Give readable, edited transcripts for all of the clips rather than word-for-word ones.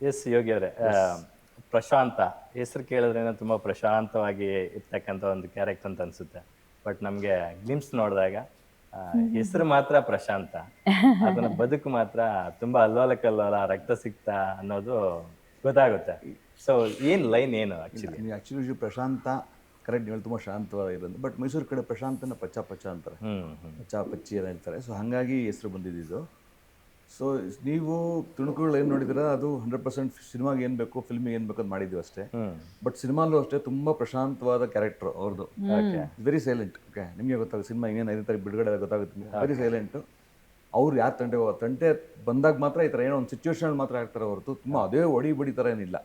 S Yogi ಅವರೇ, ಪ್ರಶಾಂತ ಹೆಸರು ಕೇಳಿದ್ರೇನೆ ತುಂಬಾ ಪ್ರಶಾಂತವಾಗಿ ಇರ್ತಕ್ಕಂಥ ಒಂದು ಕ್ಯಾರೆಕ್ಟರ್ ಅಂತ ಅನ್ಸುತ್ತೆ. ಬಟ್ ನಮ್ಗೆ ಗ್ಲಿಮ್ಸ್ ನೋಡಿದಾಗ ಹೆಸರು ಮಾತ್ರ ಪ್ರಶಾಂತ, ಅದನ್ನ ಬದುಕು ಮಾತ್ರ ತುಂಬಾ ಅಲ್ಲೋಲ ಕಲ್ಲೋಲ ರಕ್ತ ಸಿಕ್ತ ಅನ್ನೋದು ಗೊತ್ತಾಗುತ್ತೆ. ಸೊ ಏನ್ ಲೈನ್ ಏನು ಆಕ್ಚುಲಿ? ನೀವು ಆ್ಯಕ್ಚುಲಿ ಪ್ರಶಾಂತ ಕರೆಕ್ಟ್, ನೀವು ತುಂಬ ಶಾಂತವಾಗಿರೋದು. ಬಟ್ ಮೈಸೂರು ಕಡೆ ಪ್ರಶಾಂತನ ಪಚ್ಚ ಪಚ್ಚ ಅಂತಾರೆ, ಪಚ್ಚ ಪಚ್ಚಿ ಅಂತ ಹೇಳ್ತಾರೆ. ಸೊ ಹಾಗಾಗಿ ಹೆಸರು ಬಂದಿದ್ದು. ಸೊ ನೀವು ತುಣುಕುಗಳು ಏನು ನೋಡಿದ್ರೆ ಅದು 100% ಸಿನಿಮಾಗೆ ಏನು ಬೇಕು, ಫಿಲ್ಮಿಗೆ ಏನು ಬೇಕು ಅಂತ ಮಾಡಿದ್ದೀವಿ ಅಷ್ಟೇ. ಬಟ್ ಸಿನಿಮಾಲ್ಲೂ ಅಷ್ಟೇ ತುಂಬ ಪ್ರಶಾಂತವಾದ ಕ್ಯಾರೆಕ್ಟರ್ ಅವ್ರದ್ದು. Very silent. ಓಕೆ, ನಿಮಗೆ ಗೊತ್ತಾಗುತ್ತೆ ಸಿನಿಮಾ ಇನ್ನೇನು 5 ತಾರೀಕು ಬಿಡುಗಡೆ ಗೊತ್ತಾಗುತ್ತೆ. Very silent. ಅವ್ರು ಯಾರು ತಂಟೆ ಬಂದಾಗ ಮಾತ್ರ ಈ ಥರ ಏನೋ ಒಂದು ಸಿಚುವೇಶನ್ ಮಾತ್ರ ಆಗ್ತಾರೆ ಹೊರತು ತುಂಬ ಅದೇ ಒಡಿ ಬಡಿ ಥರ ಏನಿಲ್ಲ.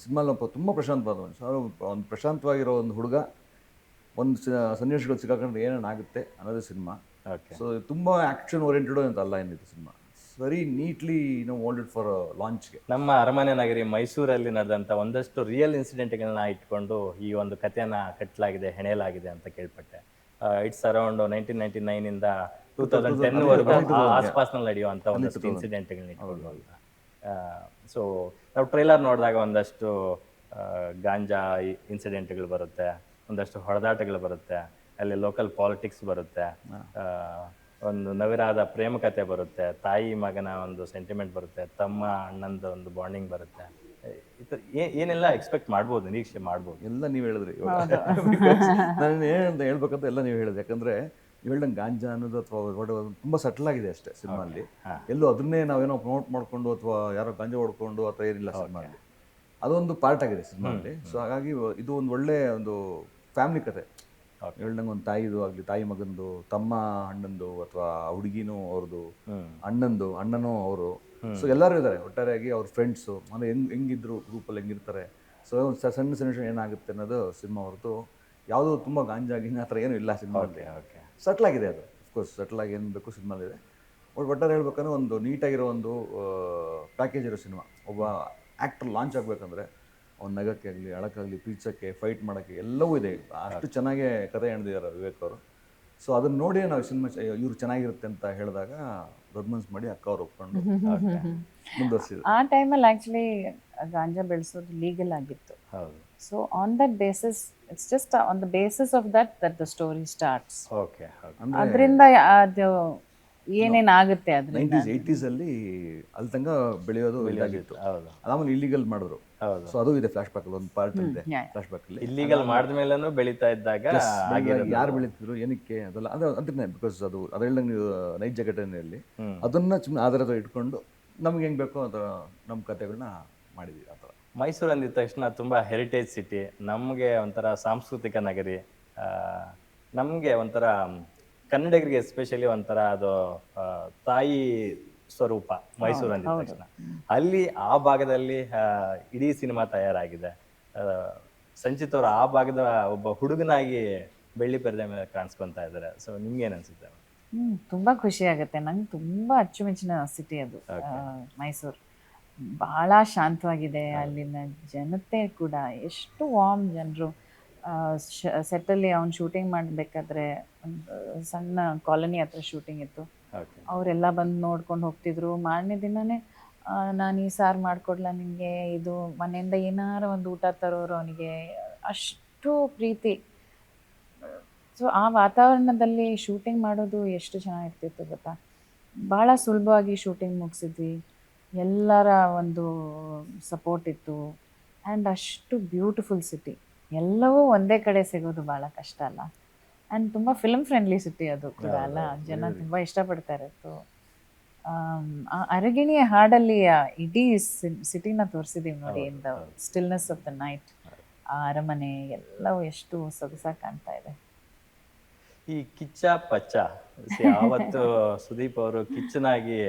ಸಿನಿಮಾಲ್ ತುಂಬ ಪ್ರಶಾಂತವಾದ ಮನುಷ್ಯ. ಒಂದು ಪ್ರಶಾಂತವಾಗಿರೋ ಒಂದು ಹುಡುಗ ಒಂದು ಸನ್ನಿವೇಶಗಳು ಸಿಕ್ಕಾಕೊಂಡ್ರೆ ಏನೇನಾಗುತ್ತೆ ಅನ್ನೋದೇ ಸಿನಿಮಾ. ಸೊ ತುಂಬ ಆ್ಯಕ್ಷನ್ ಓರಿಯೆಂಟೆಡ್ ಅಂತ ಅಲ್ಲ ಏನಿದೆ cinema. Very neatly wanted for ಲಾಂಚ್ಗೆ. ನಮ್ಮ ಅರಮನೆ ನಗರಿ ಮೈಸೂರಲ್ಲಿ ನಡೆದಂಥ ಒಂದಷ್ಟು ರಿಯಲ್ ಇನ್ಸಿಡೆಂಟ್ಗಳನ್ನ ಇಟ್ಕೊಂಡು ಈ ಒಂದು ಕಥೆಯನ್ನ ಕಟ್ಟಲಾಗಿದೆ, ಹೆಣೆಯಲಾಗಿದೆ ಅಂತ ಕೇಳ್ಪಟ್ಟೆ. ಇಟ್ಸ್ ಅರೌಂಡ್ 1999 ಇಂದ 2010 ವರೆಗೂ ಆಸ್ಪಾಸ್ನಲ್ಲಿ ನಡೆಯುವಂಥ ಒಂದಷ್ಟು ಇನ್ಸಿಡೆಂಟ್ಗಳನ್ನ ಇಟ್ಕೊಂಡು ಅಂತ. ಸೊ ನಾವು ಟ್ರೈಲರ್ ನೋಡಿದಾಗ ಒಂದಷ್ಟು ಗಾಂಜಾ ಇನ್ಸಿಡೆಂಟ್ಗಳು ಬರುತ್ತೆ, ಒಂದಷ್ಟು ಹೊಡೆದಾಟಗಳು ಬರುತ್ತೆ, ಅಲ್ಲಿ ಲೋಕಲ್ ಪಾಲಿಟಿಕ್ಸ್ ಬರುತ್ತೆ, ಒಂದು ನವಿರಾದ ಪ್ರೇಮ ಕಥೆ ಬರುತ್ತೆ, ತಾಯಿ ಮಗನ ಒಂದು ಸೆಂಟಿಮೆಂಟ್ ಬರುತ್ತೆ, ತಮ್ಮ ಅಣ್ಣಂದು ಒಂದು ಬಾಂಡಿಂಗ್ ಬರುತ್ತೆ. ಏನೆಲ್ಲ ಎಕ್ಸ್ಪೆಕ್ಟ್ ಮಾಡ್ಬೋದು, ನಿರೀಕ್ಷೆ ಮಾಡ್ಬೋದು? ಎಲ್ಲ ನೀವು ಹೇಳಿದ್ರಿ. ನಾನು ಏನಂತ ಹೇಳ್ಬೇಕಂತ ಎಲ್ಲ ನೀವು ಹೇಳಿದ್ರಿ. ಯಾಕಂದರೆ ನೀವು ಹೇಳ್ದಂಗೆ ಗಾಂಜಾ ಅನ್ನೋದು ಅಥವಾ ತುಂಬ ಸಟಲ್ ಆಗಿದೆ ಅಷ್ಟೇ ಸಿನಿಮಾಲ್ಲಿ. ಎಲ್ಲೂ ಅದನ್ನೇ ನಾವೇನೋ ಪ್ರಮೋಟ್ ಮಾಡಿಕೊಂಡು ಅಥವಾ ಯಾರೋ ಗಾಂಜಾ ಹೊಡ್ಕೊಂಡು ಅಥವಾ ಏನಿಲ್ಲ ಸಿನಿಮಾಲ್ಲಿ. ಅದೊಂದು ಪಾರ್ಟ್ ಆಗಿದೆ ಸಿನಿಮಾಲ್ಲಿ. ಸೊ ಹಾಗಾಗಿ ಇದು ಒಂದು ಒಳ್ಳೆ ಒಂದು ಫ್ಯಾಮಿಲಿ ಕತೆ. ಹೇಳ್ದಂಗೆ ಒಂದು ತಾಯಿದು ಆಗಲಿ, ತಾಯಿ ಮಗಂದು, ತಮ್ಮ ಅಣ್ಣಂದು ಅಥವಾ ಹುಡುಗಿನೂ ಅವ್ರದ್ದು, ಅಣ್ಣನೂ ಅವರು. ಸೊ ಎಲ್ಲರೂ ಇದ್ದಾರೆ ಒಟ್ಟಾರೆಯಾಗಿ. ಅವ್ರ ಫ್ರೆಂಡ್ಸು ಅಂದರೆ ಹೆಂಗಿದ್ರು ಗ್ರೂಪಲ್ಲಿ ಹೆಂಗಿರ್ತಾರೆ. ಸೊ ಒಂದು ಸಣ್ಣ ಸಣ್ಣ ಏನಾಗುತ್ತೆ ಅನ್ನೋದು ಸಿನಿಮಾ ಹೊರತು ಯಾವುದೂ ತುಂಬ ಗಾಂಜಾ ಆ ಥರ ಏನೂ ಇಲ್ಲ ಸಿನಿಮಾದಲ್ಲಿ. ಸಟ್ಲಾಗಿದೆ ಅದು. ಅಫ್ಕೋರ್ಸ್ ಸಟ್ಲಾಗಿ ಏನು ಬೇಕು ಸಿನಿಮಾಲಿದೆ. ಬಟ್ ಒಟ್ಟಾರೆ ಹೇಳ್ಬೇಕಂದ್ರೆ ಒಂದು ನೀಟಾಗಿರೋ ಒಂದು ಪ್ಯಾಕೇಜ್ ಇರೋ ಸಿನಿಮಾ. ಒಬ್ಬ ಆ್ಯಕ್ಟರ್ ಲಾಂಚ್ ಆಗಬೇಕಂದ್ರೆ ಅವ್ನು ನಗಕ್ಕೆ ಆಗಲಿ, ಅಳಕ್ಕಾಗಲಿ, ಪ್ರೀಚಕ್ಕೆ, ಫೈಟ್ ಮಾಡೋಕ್ಕೆ ಎಲ್ಲವೂ ಇದೆ. ಅಷ್ಟು ಚೆನ್ನಾಗೇ ಕತೆ ಎಣ್ದಿದ್ದಾರೆ ವಿವೇಕ್ ಅವರು. ಸೊ ಅದನ್ನು ನೋಡಿ ನಾವು ಸಿನಿಮಾ ಇವ್ರು ಚೆನ್ನಾಗಿರುತ್ತೆ ಅಂತ ಹೇಳಿದಾಗ ದೊಡ್ಡ ಮನ್ಸು ಮಾಡಿ ಅಕ್ಕ ಅವ್ರು ಒಪ್ಕೊಂಡು ಮುಂದುವರಿಸಿದ್ರು. ಆ ಟೈಮಲ್ಲಿ ಆ್ಯಕ್ಚುಲಿ ಗಾಂಜಾ ಬೆಳೆಸೋದು ಲೀಗಲ್ ಆಗಿತ್ತು. So on that basis, it's just on the basis of that the story starts. ಅದರಿಂದ ಅದು ಏನೇನಾಗುತ್ತೆ ಅದರಿಂದ 90s 80s ಅಲ್ಲಿ ಅಲ್ಲಿ ತನಕ ಬೆಳೆಯೋದು ಇದಾಗಿತ್ತು. ಆಮೇಲೆ ಇಲ್ಲಿಗಲ್ ಮಾಡಿದ್ರು. ಸೊ ಅದು ಇದೆ ಫ್ಲಾಶ್ ಬ್ಯಾಕ್ ಅಲ್ಲಿ ಒಂದು ಪಾರ್ಟ್ ಇದೆ. ಫ್ಲಾಶ್ ಬ್ಯಾಕ್ ಅಲ್ಲಿ ಇಲ್ಲಿಗಲ್ ಮಾಡಿದ್ಮೇಲೂ ಬೆಳೀತಾ ಇದ್ದಾಗ ಯಾರು ಬೆಳೀತಿದ್ರು ಏನಕ್ಕೆ ಅದೆಲ್ಲ ಅದನ್ನೇ ಬಿಕಾಸ್ ಅದು ಹೇಳ್ದಂಗೆ ನೀವು ನೈಟ್ ಜಗತ್ತಿನಲ್ಲಿ ಅದನ್ನ ಆಧಾರದ ಇಟ್ಕೊಂಡು ನಮ್ಗೆ ಹೆಂಗ್ ಬೇಕೋ ಅದರ ನಮ್ಮ ಕಥೆಗಳನ್ನ ಮಾಡಿದ್ವಿ. ಆ ಥರ ಮೈಸೂರು ಅಂದಿದ ತಕ್ಷಣ ತುಂಬ ಹೆರಿಟೇಜ್ ಸಿಟಿ, ನಮಗೆ ಒಂಥರ ಸಾಂಸ್ಕೃತಿಕ ನಗರಿ, ನಮಗೆ ಒಂಥರ ಕನ್ನಡಿಗರಿಗೆ ಎಸ್ಪೆಷಲಿ ಒಂಥರ ಅದು ತಾಯಿ ಸ್ವರೂಪ ಮೈಸೂರು ಅಂದಿದ ತಕ್ಷಣ. ಅಲ್ಲಿ ಆ ಭಾಗದಲ್ಲಿ ಇಡೀ ಸಿನಿಮಾ ತಯಾರಾಗಿದೆ. ಸಂಚಿತ್ ಅವರು ಆ ಭಾಗದ ಒಬ್ಬ ಹುಡುಗನಾಗಿ ಬೆಳ್ಳಿ ಪರದೆ ಮೇಲೆ ಕಾಣಿಸ್ಕೊತಾ ಇದ್ದಾರೆ. ಸೊ ನಿಮ್ಗೆ ಏನು ಅನ್ಸುತ್ತೆ? ತುಂಬ ಖುಷಿ ಆಗುತ್ತೆ. ನಂಗೆ ತುಂಬ ಅಚ್ಚುಮೆಚ್ಚಿನ ಸಿಟಿ ಅದು ಮೈಸೂರು. ಭಾಳ ಶಾಂತವಾಗಿದೆ. ಅಲ್ಲಿನ ಜನತೆ ಕೂಡ ಎಷ್ಟು ವಾರ್ಮ್ ಜನರು. ಸೆಟ್ಟಲ್ಲಿ ಅವ್ನು ಶೂಟಿಂಗ್ ಮಾಡಬೇಕಾದ್ರೆ ಒಂದು ಸಣ್ಣ ಕಾಲೋನಿ ಹತ್ರ ಶೂಟಿಂಗ್ ಇತ್ತು. ಅವರೆಲ್ಲ ಬಂದು ನೋಡ್ಕೊಂಡು ಹೋಗ್ತಿದ್ರು. ಮಾರನೇ ದಿನವೇ ನಾನು ಈ ಸಾರು ಮಾಡಿಕೊಡ್ಲ ನಿನಗೆ, ಇದು ಮನೆಯಿಂದ ಏನಾರು ಒಂದು ಊಟ ತರೋರು ಅವನಿಗೆ ಅಷ್ಟು ಪ್ರೀತಿ. ಸೊ ಆ ವಾತಾವರಣದಲ್ಲಿ ಶೂಟಿಂಗ್ ಮಾಡೋದು ಎಷ್ಟು ಚೆನ್ನಾಗಿರ್ತಿತ್ತು ಗೊತ್ತಾ. ಭಾಳ ಸುಲಭವಾಗಿ ಶೂಟಿಂಗ್ ಮುಗಿಸಿದ್ವಿ. ಎಲ್ಲರ ಒಂದು ಸಪೋರ್ಟ್ ಇತ್ತು. ಆ್ಯಂಡ್ ಅಷ್ಟು ಬ್ಯೂಟಿಫುಲ್ ಸಿಟಿ. ಎಲ್ಲವೂ ಒಂದೇ ಕಡೆ ಸಿಗೋದು ಭಾಳ ಕಷ್ಟ ಅಲ್ಲ. ಆ್ಯಂಡ್ ತುಂಬ ಫಿಲ್ಮ್ ಫ್ರೆಂಡ್ಲಿ ಸಿಟಿ ಅದು ಕೂಡ ಅಲ್ಲ. ಜನ ತುಂಬ ಇಷ್ಟಪಡ್ತಾರೆ. ಅರಗಿಣಿಯ ಹಾಡಲ್ಲಿ ಇಡೀ ಸಿಟಿನ ತೋರಿಸಿದ್ದೀವಿ ನೋಡಿ. In the stillness of the night, ಆ ಅರಮನೆ ಎಲ್ಲವೂ ಎಷ್ಟು ಸೊಗಸಾಗಿ ಕಾಣ್ತಾ ಇದೆ. ಈ ಕಿಚ್ಚ ಪಚ್ಚ ಅವತ್ತು ಸುದೀಪ್ ಅವರು ಕಿಚ್ಚನಾಗಿ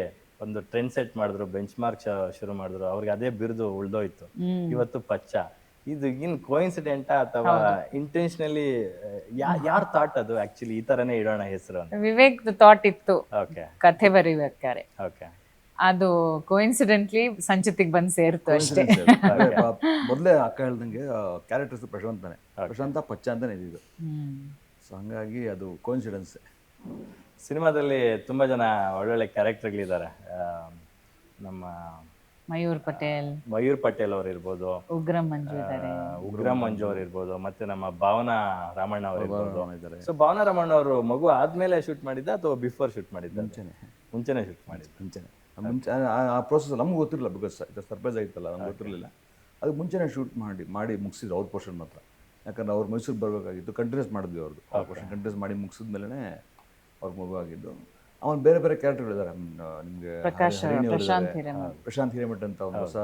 ಒಂದು ಟ್ರೆಂಡ್ ಸೆಟ್ ಮಾಡಿದ್ರು, ಬೆಂಚ್ ಮಾರ್ಕ್ ಶುರು ಮಾಡಿದ್ರು. ಅವ್ರಿಗೆ ಅದೇ ಬಿರುದು ಉಳ್ದೋಯ್ತು. ಇವತ್ತು ಪಚ್ಚ. ಇದು ಇನ್ ಕೋಇನ್ಸಿಡೆಂಟಾ ಅಥವಾ ಇಂಟೆನ್ಷನಲಿ ಯಾರ್ ಥಾಟ್ ಅದು ಆಕ್ಚುಲಿ ಈ ತರನೇ ಇಡೋಣ ಹೆಸರು ಅಂತ? ವಿವೇಕ್ ಥಾಟ್ ಇತ್ತು ಕಥೆ ಬರೀಬೇಕಾರೆ. ಅದು ಕೋಇನ್ಸಿಡೆಂಟ್ಲಿ ಸಂಚಿತಿಗೆ ಬಂದು ಸೇರ್ತು ಅಷ್ಟೇ. ಮೊದಲೇ ಅಕ್ಕ ಹೇಳ್ದಂಗೆ ಕ್ಯಾರೆಕ್ಟರ್ಸ್ ಪ್ರಶಾಂತ ಪಚ್ಚ ಅಂತಾನೆ ಇದ್ದು. ಸೊ ಹಂಗಾಗಿ ಅದು ಕೋಇನ್ಸಿಡೆನ್ಸ್. ಸಿನಿಮಾದಲ್ಲಿ ತುಂಬ ಜನ ಒಳ್ಳೊಳ್ಳೆ ಕ್ಯಾರೆಕ್ಟರ್ಗಳಿದ್ದಾರೆ. ನಮ್ಮ ಮಯೂರ್ ಪಟೇಲ್, ಮಯೂರ್ ಪಟೇಲ್ ಅವ್ರು ಇರ್ಬೋದು, ಉಗ್ರಂ ಮಂಜು ಇದ್ದಾರೆ. ಉಗ್ರಂ ಮಂಜು ಅವ್ರು ಇರ್ಬೋದು, ಮತ್ತೆ ನಮ್ಮ ಭಾವನಾ ರಾಮಣ್ಣ ಅವ್ರು ಇರ್ಬೋದು. ಇದ್ದಾರೆ. ಸೊ ಭಾವನಾ ರಾಮಣ್ಣ ಅವರು ಮಗು ಆದ್ಮೇಲೆ ಶೂಟ್ ಮಾಡಿದ್ದ ಅಥವಾ ಬಿಫೋರ್ ಶೂಟ್ ಮಾಡಿದ್ದ? ಮುಂಚೆನೆ ಶೂಟ್ ಮಾಡಿದ್ದು. ಮುಂಚೆ ಆ ಪ್ರೋಸೆಸ್ ನಮ್ಗೆ ಗೊತ್ತಿರಲಿಲ್ಲ, ಬಿಕಾಸ್ ಇದು ಸರ್ಪ್ರೈಸ್ ಆಗಿತ್ತಲ್ಲ, ನಮ್ಗೆ ಗೊತ್ತಿರಲಿಲ್ಲ. ಅದಕ್ಕೆ ಮುಂಚೆನೇ ಶೂಟ್ ಮಾಡಿ ಮುಗಿಸಿದ್ರು ಅವ್ರ ಪೋರ್ಷನ್ ಮಾತ್ರ. ಯಾಕಂದ್ರೆ ಅವ್ರು ಮೈಸೂರಿಗೆ ಬರಬೇಕಾಗಿತ್ತು, ಕಂಟಿನ್ಯೂಸ್ ಮಾಡಿದ್ವಿ ಅವ್ರದ್ದು ಪೋರ್ಷನ್. ಕಂಟಿನ್ಯೂಸ್ ಮಾಡಿ ಮುಗಿಸಿದ ಮೇಲೇ ಅವ್ರ ಮಗು ಆಗಿದ್ದು. ಅವನು ಬೇರೆ ಬೇರೆ ಕ್ಯಾರೆಕ್ಟರ್ಗಳಿದ್ದಾರೆ ನಿಮಗೆ. ಪ್ರಶಾಂತ್ ಹಿರೇಮಠ ಅಂತ ಒಂದು ಹೊಸ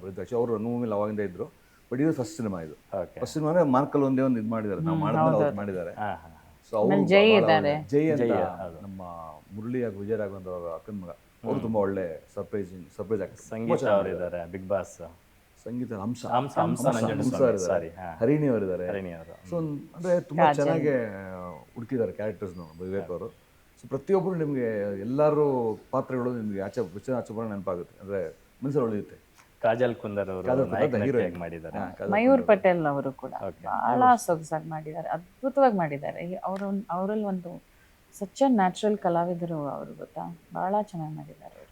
ಬರೀತಾರೆ, ಅವರು ನೋವಿಲ್ಲ ಅವಾಗಿಂದ ಇದ್ರು. ಬಟ್ ಇದು ಫಸ್ಟ್ ಸಿನಿಮಾ. ಇದು ಫಸ್ಟ್ ಸಿನಿಮಾ ಅಂದರೆ ಮಾರ್ಕಲ್ ಒಂದೇ ಒಂದು ಇದು ಮಾಡಿದ್ದಾರೆ, ನಾವು ಮಾಡಿದ್ಮೇಲೆ ಅವ್ರು ಮಾಡಿದ್ದಾರೆ. ಸೊ ಅವರು ಜೈ ಅಂತ ನಮ್ಮ ಮುರಳಿ ಹಾಗೂ ವಿಜಯ ರಾಘವೇಂದ್ರ ಅವರ ಅಕ್ಕನ ಮಗ, ಅವರು ತುಂಬ ಒಳ್ಳೆ ಸರ್ಪ್ರೈಸ್ ಆಕ್ಟರ್. ಸಂಗೀತ ಅವರು ಇದ್ದಾರೆ, ಬಿಗ್ ಬಾಸ್ ಸಂಗೀತ ಹಂಸ ಸಾರಿ ಹರಿಣಿ ಅವರಿದ್ದಾರೆ. ಹರಿಣಿ ಅವರು. ಸೊ ಅಂದರೆ ತುಂಬ ಚೆನ್ನಾಗಿ ಹುಡುಕಿದ್ದಾರೆ ಕ್ಯಾರೆಕ್ಟರ್ಸ್ನು ವಿವೇಕ್ ಅವರು. ಸೊ ಪ್ರತಿಯೊಬ್ಬರು ನಿಮಗೆ ಎಲ್ಲರೂ ಪಾತ್ರಗಳು ನಿಮಗೆ ಆಚೆ ಬರೋ ನೆನಪಾಗುತ್ತೆ, ಅಂದರೆ ಮನಸ್ಸಲ್ಲಿ ಉಳಿಯುತ್ತೆ. ಕಾಜಲ್ ಕುಂದರ್ ಅವರು ಮಾಡಿದ್ದಾರೆ. ಮಯೂರ್ ಪಟೇಲ್ ಅವರು ಕೂಡ ಬಹಳ ಸೊಗಸಾಗಿ ಮಾಡಿದ್ದಾರೆ, ಅದ್ಭುತವಾಗಿ ಮಾಡಿದ್ದಾರೆ. ಅವರಲ್ಲಿ ಒಂದು ಸಚ್ಚ ನ್ಯಾಚುರಲ್ ಕಲಾವಿದರು ಅವರು, ಗೊತ್ತಾ, ಬಹಳ ಚೆನ್ನಾಗಿ ಮಾಡಿದ್ದಾರೆ.